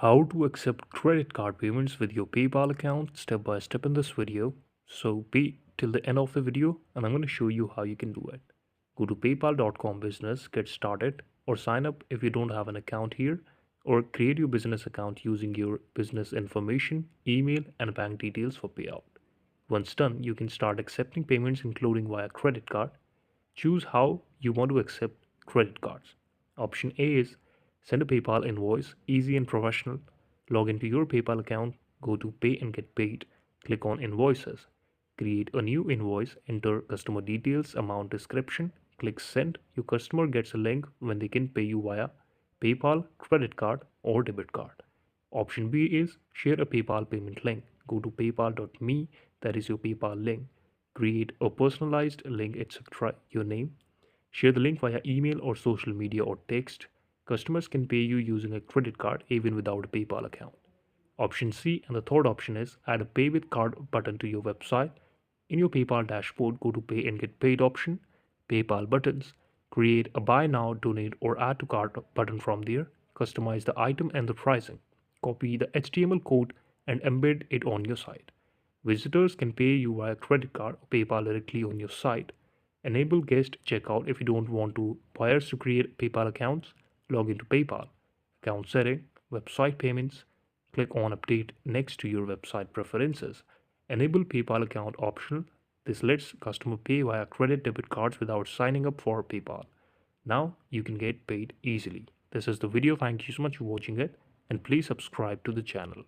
How to accept credit card payments with your PayPal account step by step in this video. So be till the end of the video and I'm going to show you how you can do it. Go to paypal.com business, get started or sign up if you don't have an account here or create your business account using your business information, email and bank details for payout. Once done, you can start accepting payments including via credit card. Choose how you want to accept credit cards. Option A is send a PayPal invoice, easy and professional. Log into your PayPal account, go to Pay and Get Paid, click on Invoices. Create a new invoice, enter customer details, amount description, click Send. Your customer gets a link when they can pay you via PayPal, credit card, or debit card. Option B is share a PayPal payment link. Go to paypal.me, that is your PayPal link. Create a personalized link, etc. Your name. Share the link via email or social media or text. Customers can pay you using a credit card even without a PayPal account. Option C and the third option is add a pay with card button to your website. In your PayPal dashboard, go to pay and get paid option, PayPal buttons. Create a buy now, donate or add to cart button from there. Customize the item and the pricing. Copy the HTML code and embed it on your site. Visitors can pay you via credit card or PayPal directly on your site. Enable guest checkout if you don't want buyers to create PayPal accounts. Log into PayPal. Account setting, website payments. Click on update next to your website preferences. Enable PayPal account optional. This lets customer pay via credit debit cards without signing up for PayPal. Now you can get paid easily. This is the video. Thank you so much for watching it and please subscribe to the channel.